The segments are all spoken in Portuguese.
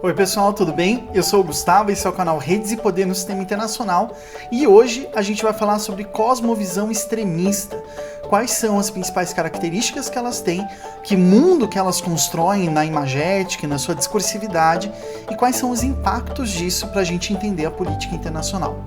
Oi pessoal, tudo bem? Eu sou o Gustavo, esse é o canal Redes e Poder no Sistema Internacional e hoje a gente vai falar sobre cosmovisão extremista. Quais são as principais características que elas têm, que mundo que elas constroem na imagética e na sua discursividade e quais são os impactos disso para a gente entender a política internacional.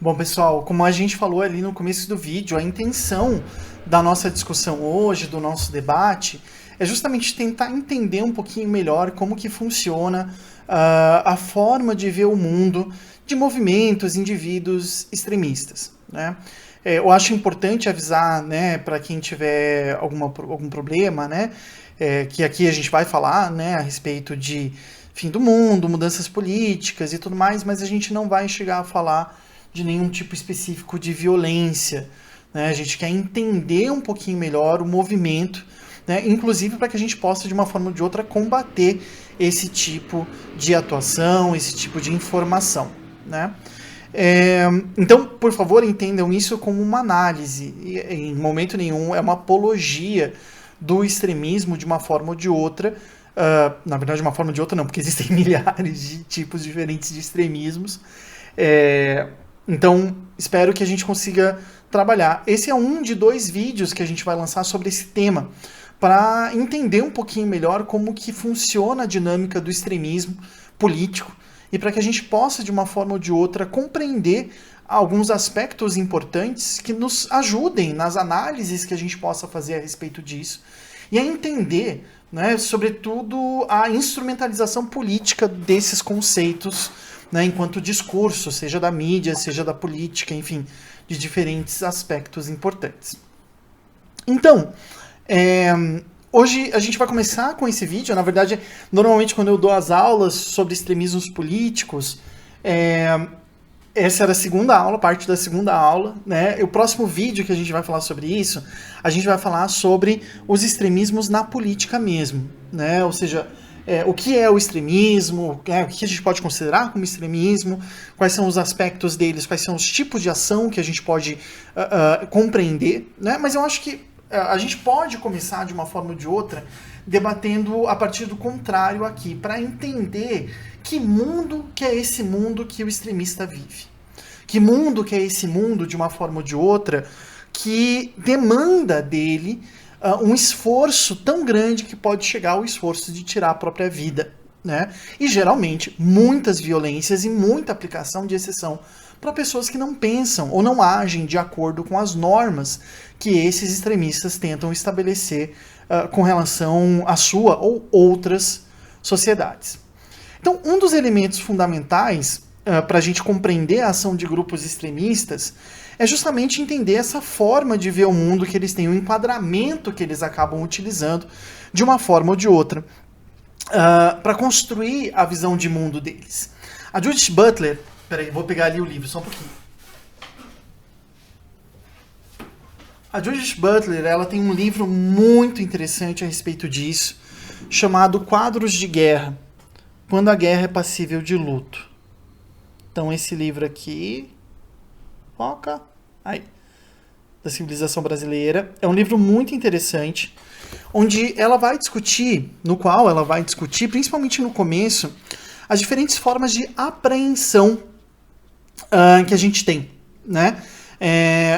Bom pessoal, como a gente falou ali no começo do vídeo, a intenção da nossa discussão hoje, do nosso debate, é justamente tentar entender um pouquinho melhor como que funciona a forma de ver o mundo de movimentos, indivíduos extremistas, né? Eu acho importante avisar, né, para quem tiver algum problema, né, que aqui a gente vai falar, né, a respeito de fim do mundo, mudanças políticas e tudo mais, mas a gente não vai chegar a falar de nenhum tipo específico de violência, né? A gente quer entender um pouquinho melhor o movimento, né? Inclusive para que a gente possa, de uma forma ou de outra, combater esse tipo de atuação, esse tipo de informação, né? Então, por favor, entendam isso como uma análise, e, em momento nenhum é uma apologia do extremismo de uma forma ou de outra. Na verdade, de uma forma ou de outra não, porque existem milhares de tipos diferentes de extremismos. Então, espero que a gente consiga trabalhar. Esse é um de 2 vídeos que a gente vai lançar sobre esse tema, para entender um pouquinho melhor como que funciona a dinâmica do extremismo político e para que a gente possa, de uma forma ou de outra, compreender alguns aspectos importantes que nos ajudem nas análises que a gente possa fazer a respeito disso e a entender, né, sobretudo, a instrumentalização política desses conceitos, né, enquanto discurso, seja da mídia, seja da política, enfim, de diferentes aspectos importantes. Então, hoje a gente vai começar com esse vídeo. Na verdade, normalmente quando eu dou as aulas sobre extremismos políticos, essa era a segunda aula, parte da segunda aula, né? O próximo vídeo que a gente vai falar sobre isso, a gente vai falar sobre os extremismos na política mesmo, né? Ou seja, o que é o extremismo, o que a gente pode considerar como extremismo, quais são os aspectos deles, quais são os tipos de ação que a gente pode compreender, né? Mas eu acho que a gente pode começar de uma forma ou de outra debatendo a partir do contrário aqui, para entender que mundo que é esse mundo que o extremista vive. Que mundo que é esse mundo, de uma forma ou de outra, que demanda dele um esforço tão grande que pode chegar ao esforço de tirar a própria vida, né? E geralmente muitas violências e muita aplicação de exceção para pessoas que não pensam ou não agem de acordo com as normas que esses extremistas tentam estabelecer com relação à sua ou outras sociedades. Então, um dos elementos fundamentais para a gente compreender a ação de grupos extremistas é justamente entender essa forma de ver o mundo que eles têm, o enquadramento que eles acabam utilizando de uma forma ou de outra para construir a visão de mundo deles. A Judith Butler, peraí, vou pegar ali o livro, só um pouquinho. A Judith Butler, ela tem um livro muito interessante a respeito disso, chamado Quadros de Guerra, quando a guerra é passível de luto. Então esse livro aqui, foca, aí, da civilização brasileira, é um livro muito interessante, onde ela vai discutir, principalmente no começo, as diferentes formas de apreensão que a gente tem, né?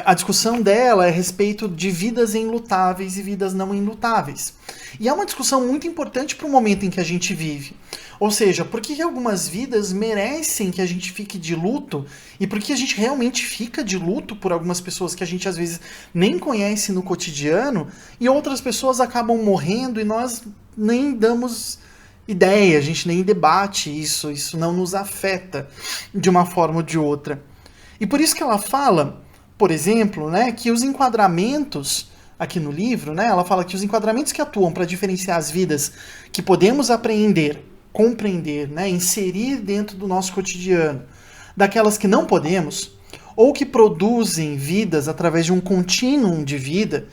A discussão dela é a respeito de vidas enlutáveis e vidas não enlutáveis. E é uma discussão muito importante para o momento em que a gente vive. Ou seja, por que algumas vidas merecem que a gente fique de luto e por que a gente realmente fica de luto por algumas pessoas que a gente às vezes nem conhece no cotidiano e outras pessoas acabam morrendo e nós nem damos ideia, a gente nem debate isso não nos afeta de uma forma ou de outra. E por isso que ela fala, por exemplo, né, que os enquadramentos, aqui no livro, né, ela fala que os enquadramentos que atuam para diferenciar as vidas que podemos apreender, compreender, né, inserir dentro do nosso cotidiano, daquelas que não podemos, ou que produzem vidas através de um contínuo de vida,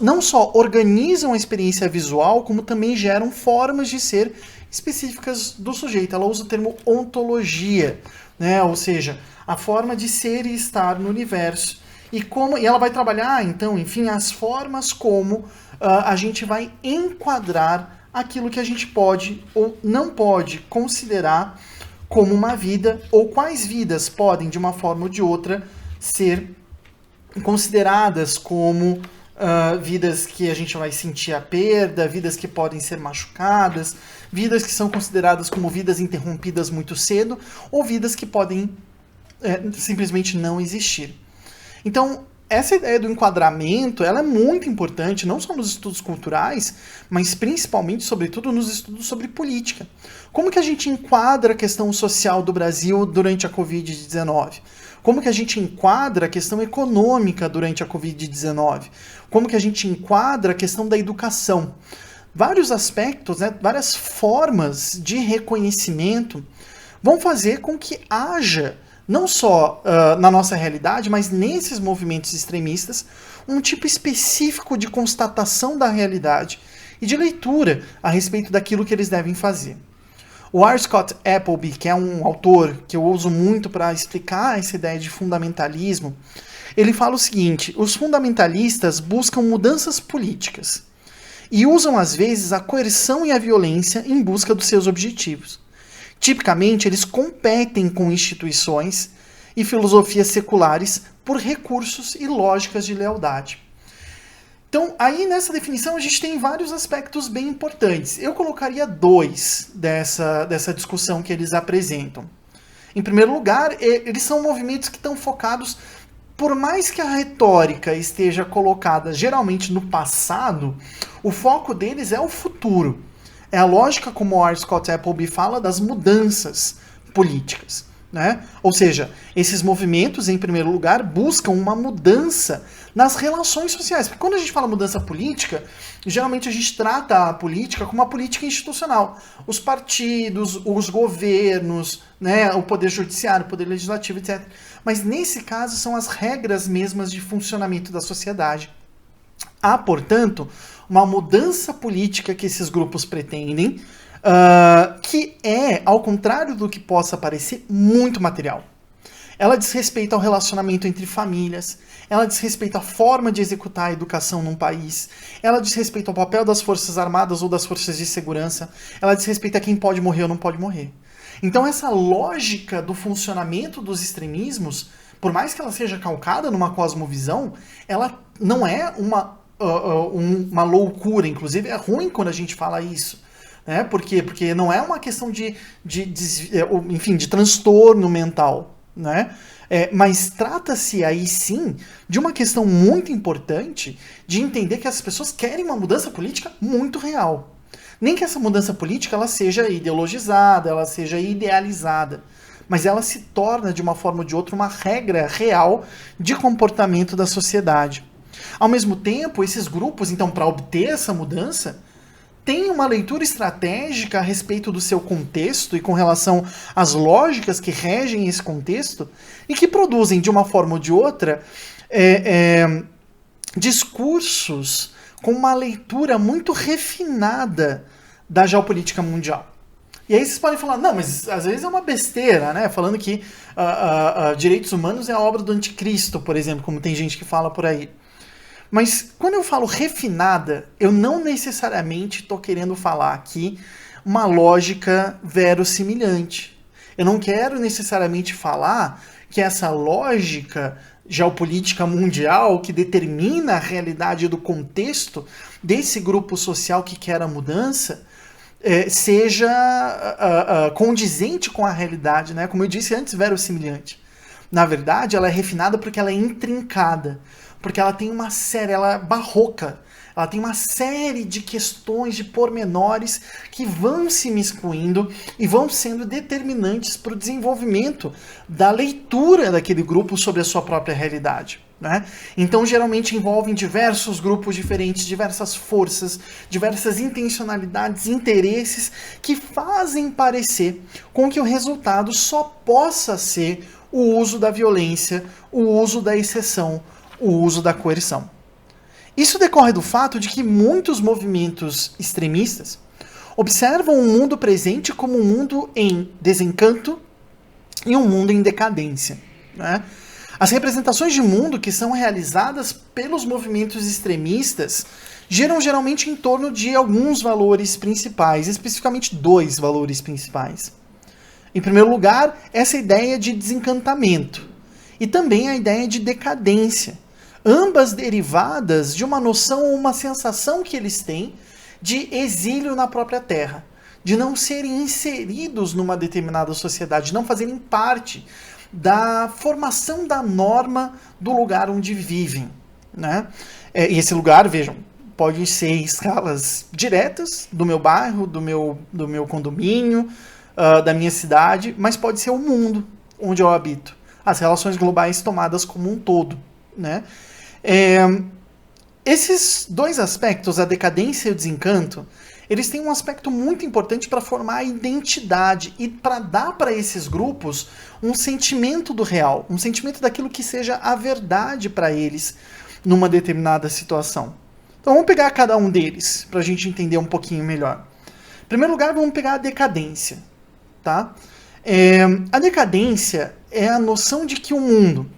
não só organizam a experiência visual, como também geram formas de ser específicas do sujeito. Ela usa o termo ontologia, né, ou seja, a forma de ser e estar no universo. E ela vai trabalhar, então, enfim, as formas como a gente vai enquadrar aquilo que a gente pode ou não pode considerar como uma vida, ou quais vidas podem, de uma forma ou de outra, ser consideradas como vidas que a gente vai sentir a perda, vidas que podem ser machucadas, vidas que são consideradas como vidas interrompidas muito cedo, ou vidas que podem simplesmente não existir. Então, essa ideia do enquadramento, ela é muito importante, não só nos estudos culturais, mas principalmente, sobretudo, nos estudos sobre política. Como que a gente enquadra a questão social do Brasil durante a Covid-19? Como que a gente enquadra a questão econômica durante a Covid-19? Como que a gente enquadra a questão da educação? Vários aspectos, né, várias formas de reconhecimento vão fazer com que haja, não só na nossa realidade, mas nesses movimentos extremistas, um tipo específico de constatação da realidade e de leitura a respeito daquilo que eles devem fazer. O R. Scott Appleby, que é um autor que eu uso muito para explicar essa ideia de fundamentalismo, ele fala o seguinte: os fundamentalistas buscam mudanças políticas e usam às vezes a coerção e a violência em busca dos seus objetivos. Tipicamente, eles competem com instituições e filosofias seculares por recursos e lógicas de lealdade. Então, aí nessa definição a gente tem vários aspectos bem importantes. Eu colocaria dois dessa discussão que eles apresentam. Em primeiro lugar, eles são movimentos que estão focados, por mais que a retórica esteja colocada geralmente no passado, o foco deles é o futuro. É a lógica, como o R. Scott Appleby fala, das mudanças políticas. Né? Ou seja, esses movimentos, em primeiro lugar, buscam uma mudança nas relações sociais. Porque quando a gente fala mudança política, geralmente a gente trata a política como uma política institucional. Os partidos, os governos, né, o poder judiciário, o poder legislativo, etc. Mas nesse caso são as regras mesmas de funcionamento da sociedade. Há, portanto, uma mudança política que esses grupos pretendem, que é, ao contrário do que possa parecer, muito material. Ela diz respeito ao relacionamento entre famílias, ela diz respeito à forma de executar a educação num país, ela diz respeito ao papel das forças armadas ou das forças de segurança, ela diz respeito a quem pode morrer ou não pode morrer. Então essa lógica do funcionamento dos extremismos, por mais que ela seja calcada numa cosmovisão, ela não é uma loucura. Inclusive é ruim quando a gente fala isso. Né? Por quê? Porque não é uma questão de transtorno mental. Né? Mas trata-se aí sim de uma questão muito importante de entender que as pessoas querem uma mudança política muito real. Nem que essa mudança política ela seja ideologizada, ela seja idealizada, mas ela se torna de uma forma ou de outra uma regra real de comportamento da sociedade. Ao mesmo tempo, esses grupos, então, para obter essa mudança, têm uma leitura estratégica a respeito do seu contexto e com relação às lógicas que regem esse contexto e que produzem, de uma forma ou de outra, discursos com uma leitura muito refinada da geopolítica mundial. E aí vocês podem falar, não, mas às vezes é uma besteira, né? Falando que direitos humanos é a obra do anticristo, por exemplo, como tem gente que fala por aí. Mas quando eu falo refinada, eu não necessariamente estou querendo falar aqui uma lógica verossimilhante. Eu não quero necessariamente falar que essa lógica geopolítica mundial que determina a realidade do contexto desse grupo social que quer a mudança seja condizente com a realidade, né? Como eu disse antes, verossimilhante. Na verdade, ela é refinada porque ela é intrincada. Porque ela tem ela é barroca, ela tem uma série de questões, de pormenores que vão se miscuindo e vão sendo determinantes para o desenvolvimento da leitura daquele grupo sobre a sua própria realidade. Né? Então, geralmente envolvem diversos grupos diferentes, diversas forças, diversas intencionalidades, interesses que fazem parecer com que o resultado só possa ser o uso da violência, o uso da exceção, o uso da coerção. Isso decorre do fato de que muitos movimentos extremistas observam o mundo presente como um mundo em desencanto e um mundo em decadência. Né? As representações de mundo que são realizadas pelos movimentos extremistas giram geralmente em torno de alguns valores principais, especificamente 2 valores principais. Em primeiro lugar, essa ideia de desencantamento e também a ideia de decadência, ambas derivadas de uma noção ou uma sensação que eles têm de exílio na própria terra, de não serem inseridos numa determinada sociedade, de não fazerem parte da formação da norma do lugar onde vivem, né? E esse lugar, vejam, pode ser em escalas diretas do meu bairro, do meu condomínio, da minha cidade, mas pode ser o mundo onde eu habito, as relações globais tomadas como um todo, né? Esses 2 aspectos, a decadência e o desencanto, eles têm um aspecto muito importante para formar a identidade e para dar para esses grupos um sentimento do real, um sentimento daquilo que seja a verdade para eles numa determinada situação. Então vamos pegar cada um deles para a gente entender um pouquinho melhor. Em primeiro lugar, vamos pegar a decadência. Tá? A decadência é a noção de que o mundo,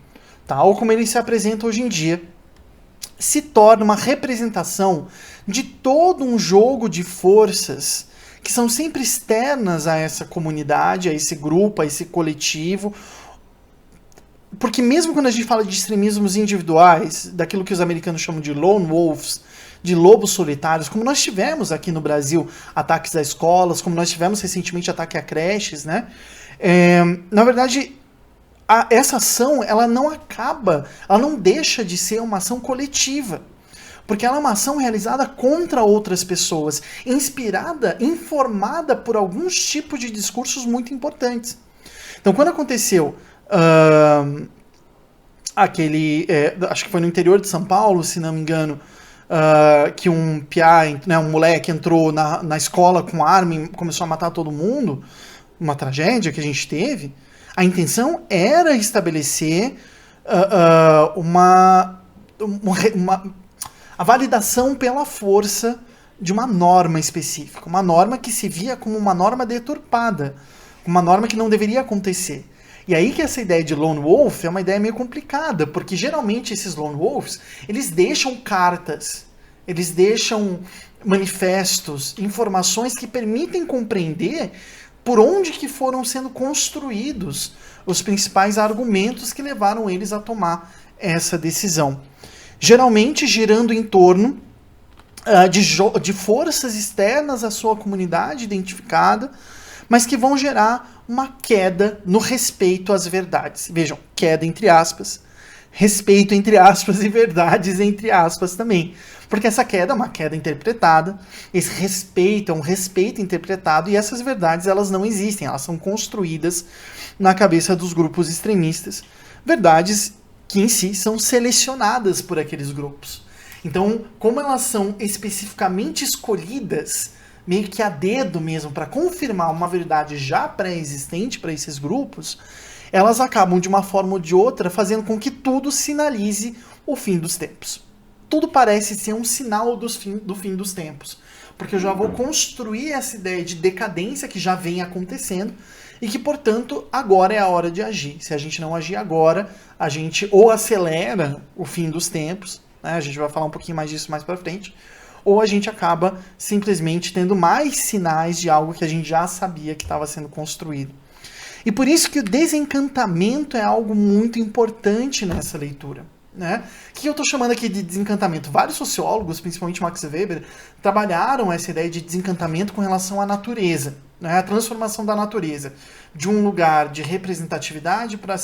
tal como ele se apresenta hoje em dia, se torna uma representação de todo um jogo de forças que são sempre externas a essa comunidade, a esse grupo, a esse coletivo. Porque mesmo quando a gente fala de extremismos individuais, daquilo que os americanos chamam de lone wolves, de lobos solitários, como nós tivemos aqui no Brasil ataques a escolas, como nós tivemos recentemente ataque a creches, né? Na verdade, essa ação, ela não acaba, ela não deixa de ser uma ação coletiva, porque ela é uma ação realizada contra outras pessoas, inspirada, informada por alguns tipos de discursos muito importantes. Então, quando aconteceu acho que foi no interior de São Paulo, se não me engano, que um piá, né, um moleque entrou na escola com arma e começou a matar todo mundo, uma tragédia que a gente teve, a intenção era estabelecer a validação pela força de uma norma específica, uma norma que se via como uma norma deturpada, uma norma que não deveria acontecer. E aí que essa ideia de lone wolf é uma ideia meio complicada, porque geralmente esses lone wolves, eles deixam cartas, eles deixam manifestos, informações que permitem compreender por onde que foram sendo construídos os principais argumentos que levaram eles a tomar essa decisão. Geralmente girando em torno de forças externas à sua comunidade identificada, mas que vão gerar uma queda no respeito às verdades. Vejam, queda entre aspas, respeito entre aspas e verdades entre aspas também. Porque essa queda é uma queda interpretada, esse respeito é um respeito interpretado, e essas verdades elas não existem, elas são construídas na cabeça dos grupos extremistas. Verdades que em si são selecionadas por aqueles grupos. Então, como elas são especificamente escolhidas, meio que a dedo mesmo, para confirmar uma verdade já pré-existente para esses grupos, elas acabam de uma forma ou de outra fazendo com que tudo sinalize o fim dos tempos. Tudo parece ser um sinal do fim dos tempos, porque eu já vou construir essa ideia de decadência que já vem acontecendo e que, portanto, agora é a hora de agir. Se a gente não agir agora, a gente ou acelera o fim dos tempos, né? A gente vai falar um pouquinho mais disso mais para frente, ou a gente acaba simplesmente tendo mais sinais de algo que a gente já sabia que estava sendo construído. E por isso que o desencantamento é algo muito importante nessa leitura. Né? O que eu estou chamando aqui de desencantamento? Vários sociólogos, principalmente Max Weber, trabalharam essa ideia de desencantamento com relação à natureza, né? A transformação da natureza de um lugar de representatividade para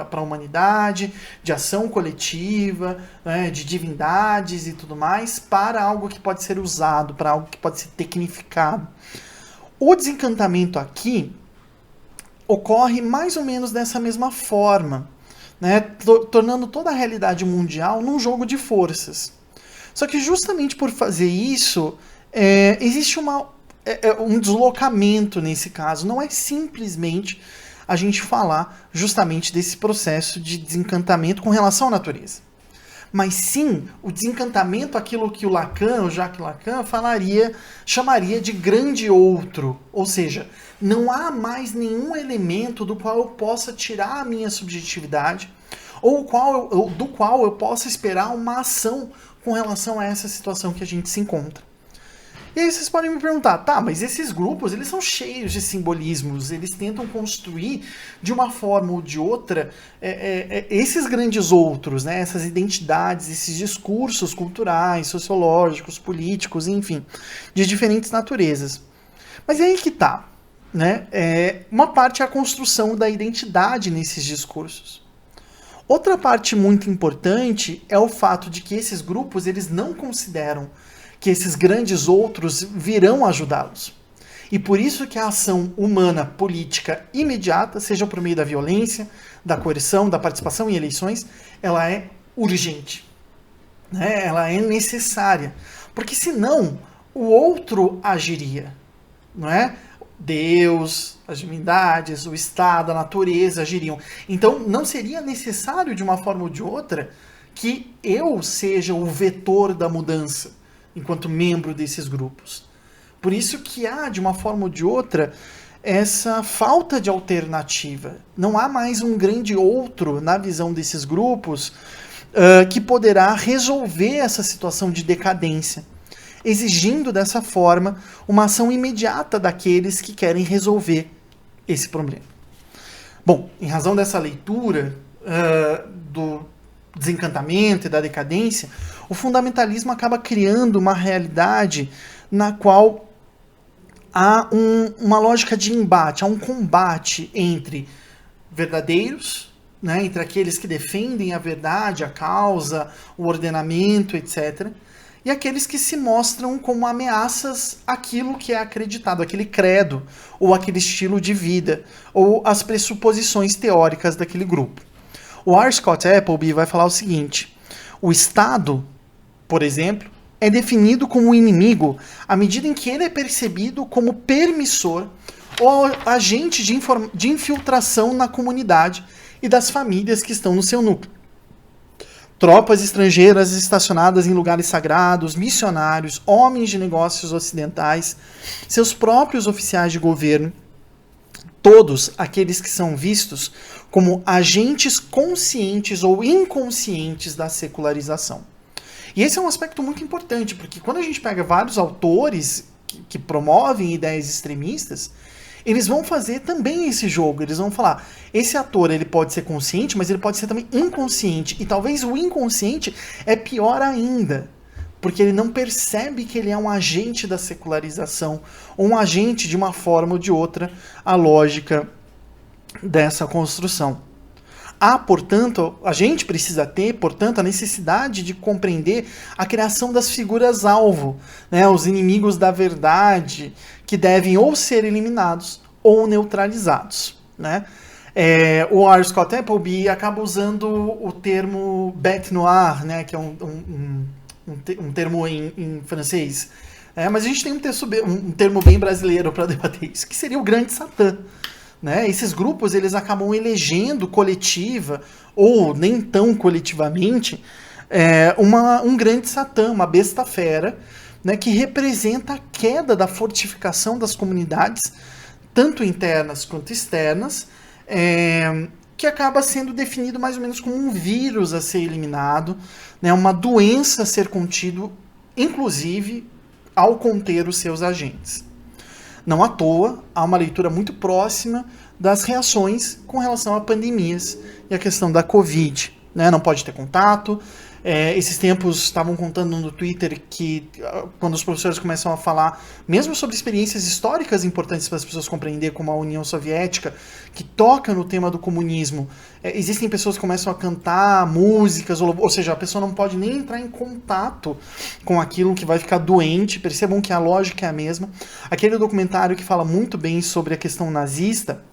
a humanidade, de ação coletiva, né? De divindades e tudo mais, para algo que pode ser usado, para algo que pode ser tecnificado. O desencantamento aqui ocorre mais ou menos dessa mesma forma, né, tornando toda a realidade mundial num jogo de forças. Só que justamente por fazer isso, existe um deslocamento nesse caso. Não é simplesmente a gente falar justamente desse processo de desencantamento com relação à natureza. Mas sim, o desencantamento, aquilo que o Jacques Lacan chamaria de grande outro. Ou seja, não há mais nenhum elemento do qual eu possa tirar a minha subjetividade ou do qual eu possa esperar uma ação com relação a essa situação que a gente se encontra. E aí vocês podem me perguntar, tá, mas esses grupos, eles são cheios de simbolismos, eles tentam construir de uma forma ou de outra esses grandes outros, né, essas identidades, esses discursos culturais, sociológicos, políticos, enfim, de diferentes naturezas. Mas é aí que tá, né? Uma parte é a construção da identidade nesses discursos. Outra parte muito importante é o fato de que esses grupos, eles não consideram que esses grandes outros virão ajudá-los. E por isso que a ação humana política imediata, seja por meio da violência, da coerção, da participação em eleições, ela é urgente, né? Ela é necessária. Porque senão o outro agiria, não é? Deus, as divindades, o Estado, a natureza agiriam. Então não seria necessário, de uma forma ou de outra, que eu seja o vetor da mudança enquanto membro desses grupos. Por isso que há, de uma forma ou de outra, essa falta de alternativa. Não há mais um grande outro, na visão desses grupos, que poderá resolver essa situação de decadência, exigindo dessa forma uma ação imediata daqueles que querem resolver esse problema. Bom, em razão dessa leitura do desencantamento e da decadência, o fundamentalismo acaba criando uma realidade na qual há uma lógica de embate, há um combate entre verdadeiros, né, entre aqueles que defendem a verdade, a causa, o ordenamento, etc., e aqueles que se mostram como ameaças àquilo que é acreditado, aquele credo, ou aquele estilo de vida, ou as pressuposições teóricas daquele grupo. O R. Scott Appleby vai falar o seguinte: o Estado, por exemplo, é definido como inimigo à medida em que ele é percebido como permissor ou agente de infiltração na comunidade e das famílias que estão no seu núcleo. Tropas estrangeiras estacionadas em lugares sagrados, missionários, homens de negócios ocidentais, seus próprios oficiais de governo, todos aqueles que são vistos como agentes conscientes ou inconscientes da secularização. E esse é um aspecto muito importante, porque quando a gente pega vários autores que promovem ideias extremistas, eles vão fazer também esse jogo. Eles vão falar, esse ator ele pode ser consciente, mas ele pode ser também inconsciente. E talvez o inconsciente é pior ainda, porque ele não percebe que ele é um agente da secularização, ou um agente, de uma forma ou de outra, a lógica dessa construção. Portanto, a gente precisa ter, portanto, a necessidade de compreender a criação das figuras-alvo, né, os inimigos da verdade, que devem ou ser eliminados ou neutralizados, né? O R. Scott Appleby acaba usando o termo bête noire, né, que é um termo em francês. Mas a gente tem um termo bem brasileiro para debater isso, que seria o grande Satã. Né? Esses grupos eles acabam elegendo coletiva, ou nem tão coletivamente, um grande Satã, uma besta fera, né, que representa a queda da fortificação das comunidades, tanto internas quanto externas, que acaba sendo definido mais ou menos como um vírus a ser eliminado, né, uma doença a ser contido, inclusive ao conter os seus agentes. Não à toa, há uma leitura muito próxima das reações com relação a pandemias e a questão da Covid. Né? Não pode ter contato. Esses tempos estavam contando no Twitter que quando os professores começam a falar, mesmo sobre experiências históricas importantes para as pessoas compreender, como a União Soviética, que toca no tema do comunismo, existem pessoas que começam a cantar músicas, ou seja, a pessoa não pode nem entrar em contato com aquilo, que vai ficar doente. Percebam que a lógica é a mesma. Aquele documentário que fala muito bem sobre a questão nazista,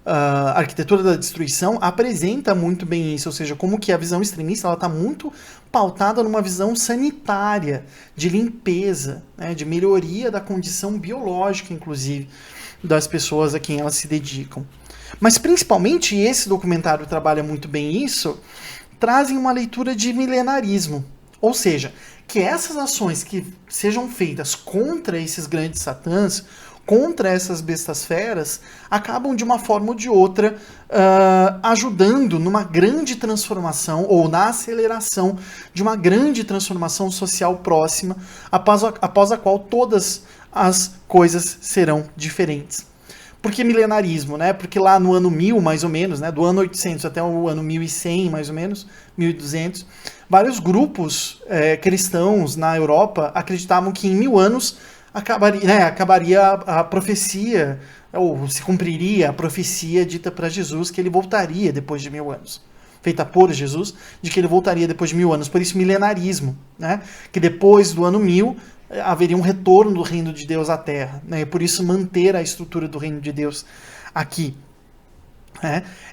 a Arquitetura da Destruição, apresenta muito bem isso, ou seja, como que a visão extremista está muito pautada numa visão sanitária, de limpeza, né, de melhoria da condição biológica, inclusive, das pessoas a quem elas se dedicam. Mas principalmente, e esse documentário trabalha muito bem isso, trazem uma leitura de milenarismo, ou seja, que essas ações que sejam feitas contra esses grandes satãs, contra essas bestas feras acabam de uma forma ou de outra ajudando numa grande transformação ou na aceleração de uma grande transformação social próxima, após a qual todas as coisas serão diferentes. Por que milenarismo, né? Porque lá no ano 1000, mais ou menos, né, do ano 800 até o ano 1100, mais ou menos, 1200, vários grupos cristãos na Europa acreditavam que em 1000 anos acabaria a profecia, ou se cumpriria a profecia dita para Jesus, que ele voltaria depois de 1000 anos. Feita por Jesus, de que ele voltaria depois de 1000 anos. Por isso, milenarismo, né? Que depois do ano 1000 haveria um retorno do reino de Deus à Terra, né? E por isso manter a estrutura do reino de Deus aqui.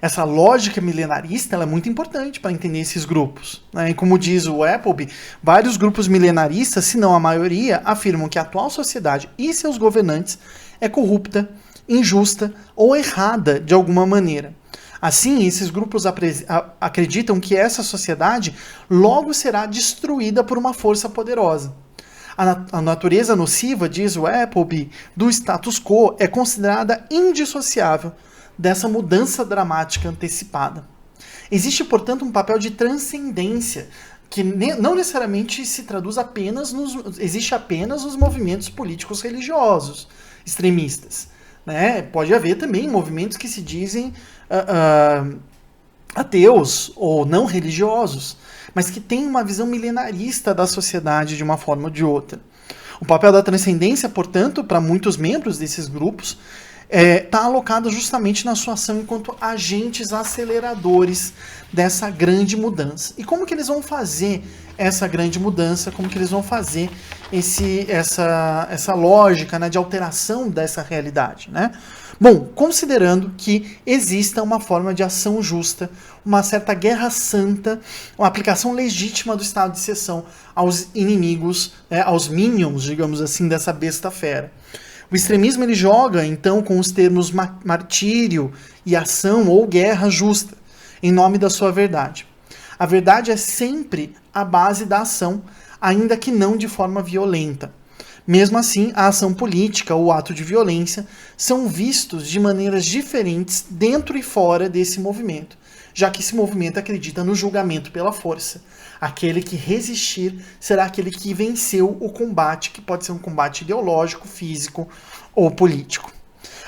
Essa lógica milenarista ela é muito importante para entender esses grupos, né? E como diz o Appleby, vários grupos milenaristas, se não a maioria, afirmam que a atual sociedade e seus governantes é corrupta, injusta ou errada de alguma maneira. Assim, esses grupos acreditam que essa sociedade logo será destruída por uma força poderosa. A natureza nociva, diz o Appleby, do status quo é considerada indissociável dessa mudança dramática antecipada. Existe, portanto, um papel de transcendência que não necessariamente se traduz existe apenas nos movimentos políticos religiosos extremistas, né? Pode haver também movimentos que se dizem ateus ou não religiosos, mas que têm uma visão milenarista da sociedade de uma forma ou de outra. O papel da transcendência, portanto, para muitos membros desses grupos, está alocado justamente na sua ação enquanto agentes aceleradores dessa grande mudança. E como que eles vão fazer essa grande mudança? Como que eles vão fazer essa lógica, né, de alteração dessa realidade, né? Bom, considerando que exista uma forma de ação justa, uma certa guerra santa, uma aplicação legítima do estado de exceção aos inimigos, aos minions, digamos assim, dessa besta fera. O extremismo ele joga, então, com os termos martírio e ação ou guerra justa, em nome da sua verdade. A verdade é sempre a base da ação, ainda que não de forma violenta. Mesmo assim, a ação política ou o ato de violência são vistos de maneiras diferentes dentro e fora desse movimento, já que esse movimento acredita no julgamento pela força. Aquele que resistir será aquele que venceu o combate, que pode ser um combate ideológico, físico ou político.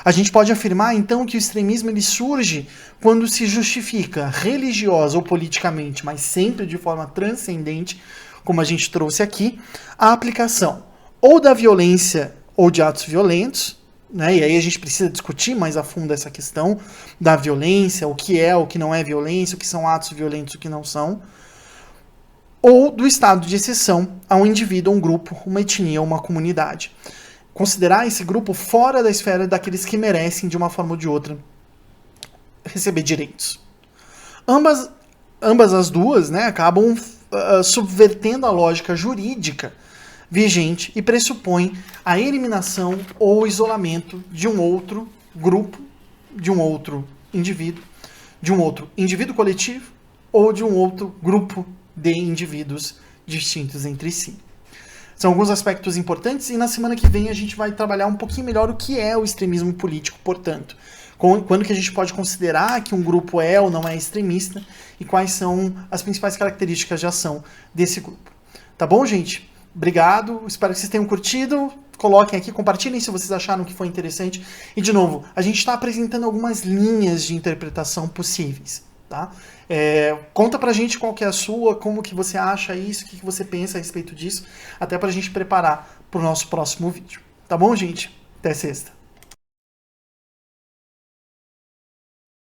A gente pode afirmar, então, que o extremismo ele surge quando se justifica religiosa ou politicamente, mas sempre de forma transcendente, como a gente trouxe aqui, a aplicação ou da violência ou de atos violentos, né? E aí a gente precisa discutir mais a fundo essa questão da violência, o que não é violência, o que são atos violentos, o que não são, ou do estado de exceção a um indivíduo, um grupo, uma etnia, uma comunidade. Considerar esse grupo fora da esfera daqueles que merecem, de uma forma ou de outra, receber direitos. Ambas as duas, né, acabam subvertendo a lógica jurídica vigente e pressupõe a eliminação ou isolamento de um outro grupo, de um outro indivíduo coletivo ou de um outro grupo de indivíduos distintos entre si. São alguns aspectos importantes e na semana que vem a gente vai trabalhar um pouquinho melhor o que é o extremismo político, portanto. Quando que a gente pode considerar que um grupo é ou não é extremista e quais são as principais características de ação desse grupo. Tá bom, gente? Obrigado, espero que vocês tenham curtido. Coloquem aqui, compartilhem se vocês acharam que foi interessante. E, de novo, a gente está apresentando algumas linhas de interpretação possíveis. Tá? Conta pra gente qual que é a sua, como que você acha isso, o que você pensa a respeito disso, até pra gente preparar pro nosso próximo vídeo. Tá bom, gente? Até sexta.